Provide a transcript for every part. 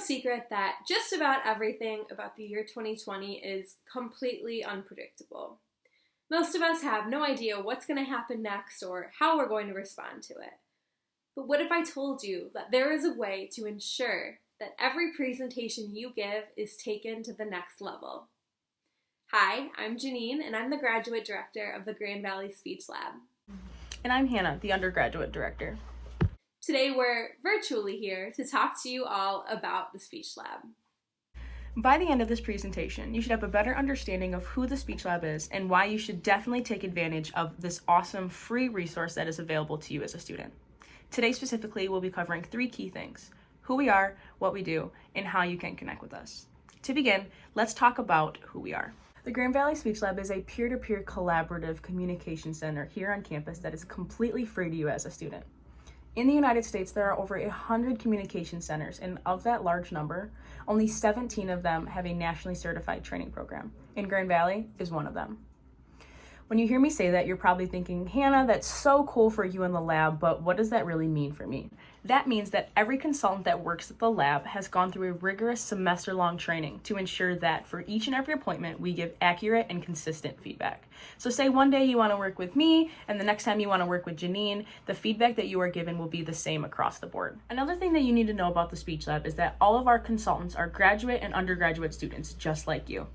secret that just about everything about the year 2020 is completely unpredictable. Most of us have no idea what's going to happen next or how we're going to respond to it. But what if I told you that there is a way to ensure that every presentation you give is taken to the next level? Hi, I'm Janine, and I'm the Graduate Director of the Grand Valley Speech Lab. And I'm Hannah, the Undergraduate Director. Today we're virtually here to talk to you all about the Speech Lab. By the end of this presentation, you should have a better understanding of who the Speech Lab is and why you should definitely take advantage of this awesome free resource that is available to you as a student. Today specifically, we'll be covering 3 key things: who we are, what we do, and how you can connect with us. To begin, let's talk about who we are. The Grand Valley Speech Lab is a peer-to-peer collaborative communication center here on campus that is completely free to you as a student. In the United States, there are over 100 communication centers, and of that large number, only 17 of them have a nationally certified training program, and Grand Valley is one of them. When you hear me say that, you're probably thinking, Hannah, that's so cool for you in the lab, but what does that really mean for me? That means that every consultant that works at the lab has gone through a rigorous semester-long training to ensure that for each and every appointment, we give accurate and consistent feedback. So say one day you want to work with me, and the next time you want to work with Janine, the feedback that you are given will be the same across the board. Another thing that you need to know about the Speech Lab is that all of our consultants are graduate and undergraduate students just like you.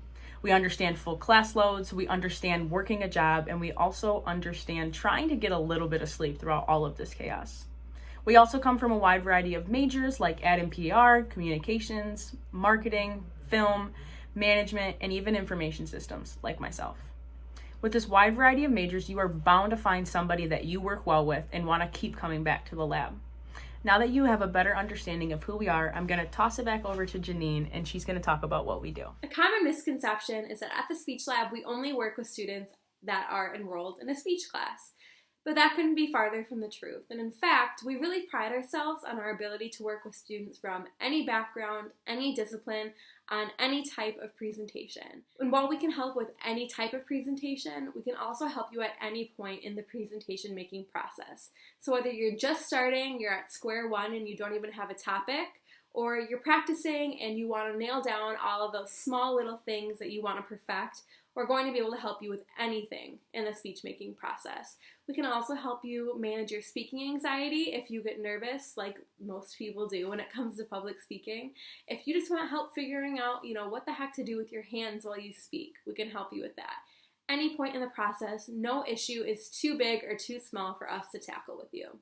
We understand full class loads, we understand working a job, and we also understand trying to get a little bit of sleep throughout all of this chaos. We also come from a wide variety of majors like ad and PR, communications, marketing, film, management, and even information systems, like myself. With this wide variety of majors, you are bound to find somebody that you work well with and want to keep coming back to the lab. Now that you have a better understanding of who we are, I'm going to toss it back over to Janine, and she's going to talk about what we do. A common misconception is that at the Speech Lab, we only work with students that are enrolled in a speech class. But that couldn't be farther from the truth. And in fact, we really pride ourselves on our ability to work with students from any background, any discipline, on any type of presentation. And while we can help with any type of presentation, we can also help you at any point in the presentation making process. So whether you're just starting, you're at square one and you don't even have a topic, or you're practicing and you want to nail down all of those small little things that you want to perfect, we're going to be able to help you with anything in the speech making process. We can also help you manage your speaking anxiety if you get nervous, like most people do when it comes to public speaking. If you just want help figuring out, what the heck to do with your hands while you speak, we can help you with that. Any point in the process, no issue is too big or too small for us to tackle with you.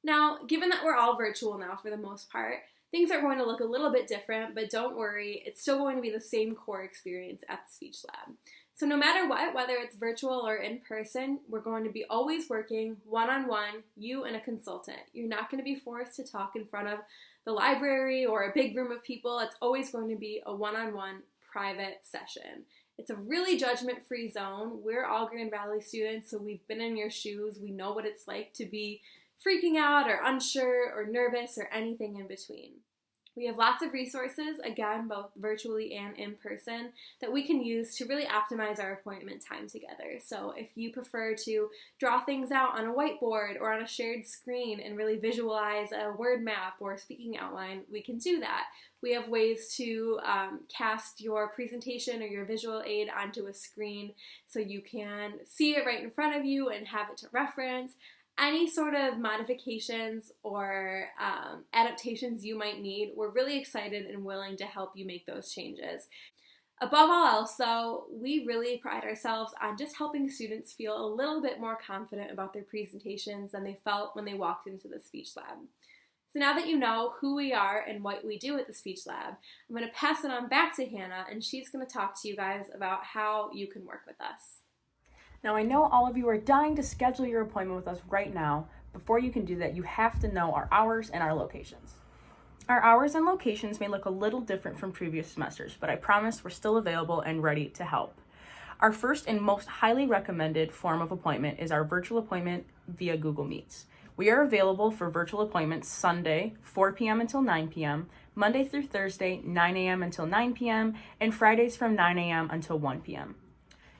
Now, given that we're all virtual now for the most part, things are going to look a little bit different, but don't worry, it's still going to be the same core experience at the Speech Lab. So no matter what, whether it's virtual or in person, we're going to be always working one-on-one, you and a consultant. You're not going to be forced to talk in front of the library or a big room of people. It's always going to be a one-on-one private session. It's a really judgment-free zone. We're all Grand Valley students, so we've been in your shoes. We know what it's like to be freaking out or unsure or nervous or anything in between. We have lots of resources, again, both virtually and in person, that we can use to really optimize our appointment time together. So if you prefer to draw things out on a whiteboard or on a shared screen and really visualize a word map or speaking outline, we can do that. We have ways to cast your presentation or your visual aid onto a screen so you can see it right in front of you and have it to reference. Any sort of modifications or adaptations you might need, we're really excited and willing to help you make those changes. Above all else, though, we really pride ourselves on just helping students feel a little bit more confident about their presentations than they felt when they walked into the Speech Lab. So now that you know who we are and what we do at the Speech Lab, I'm going to pass it on back to Hannah, and she's going to talk to you guys about how you can work with us. Now, I know all of you are dying to schedule your appointment with us right now. Before you can do that, you have to know our hours and our locations. Our hours and locations may look a little different from previous semesters, but I promise we're still available and ready to help. Our first and most highly recommended form of appointment is our virtual appointment via Google Meets. We are available for virtual appointments Sunday, 4 p.m. until 9 p.m., Monday through Thursday, 9 a.m. until 9 p.m., and Fridays from 9 a.m. until 1 p.m.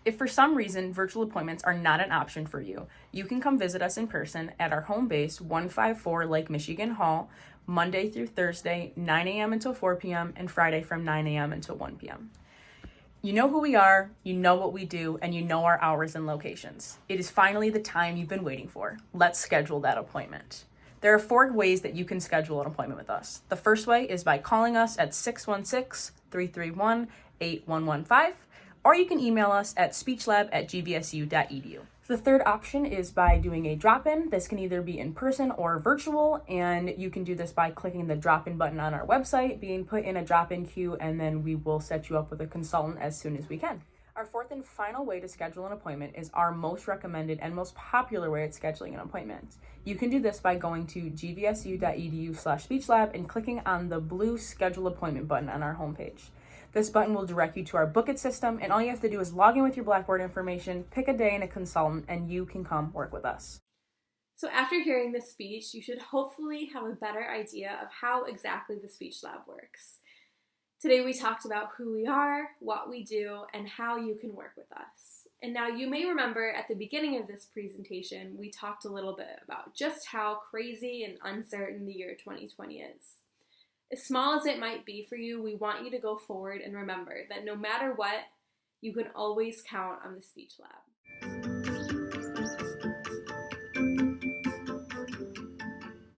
If for some reason virtual appointments are not an option for you, you can come visit us in person at our home base, 154 Lake Michigan Hall, Monday through Thursday, 9 a.m. until 4 p.m., and Friday from 9 a.m. until 1 p.m. You know who we are, you know what we do, and you know our hours and locations. It is finally the time you've been waiting for. Let's schedule that appointment. There are 4 ways that you can schedule an appointment with us. The first way is by calling us at 616-331-8115, or you can email us at speechlab@gvsu.edu. The third option is by doing a drop-in. This can either be in person or virtual, and you can do this by clicking the drop-in button on our website, being put in a drop-in queue, and then we will set you up with a consultant as soon as we can. Our fourth and final way to schedule an appointment is our most recommended and most popular way at scheduling an appointment. You can do this by going to gvsu.edu/speechlab and clicking on the blue schedule appointment button on our homepage. This button will direct you to our Book It system, and all you have to do is log in with your Blackboard information, pick a day and a consultant, and you can come work with us. So after hearing this speech, you should hopefully have a better idea of how exactly the Speech Lab works. Today we talked about who we are, what we do, and how you can work with us. And now you may remember at the beginning of this presentation, we talked a little bit about just how crazy and uncertain the year 2020 is. As small as it might be for you, we want you to go forward and remember that no matter what, you can always count on the Speech Lab.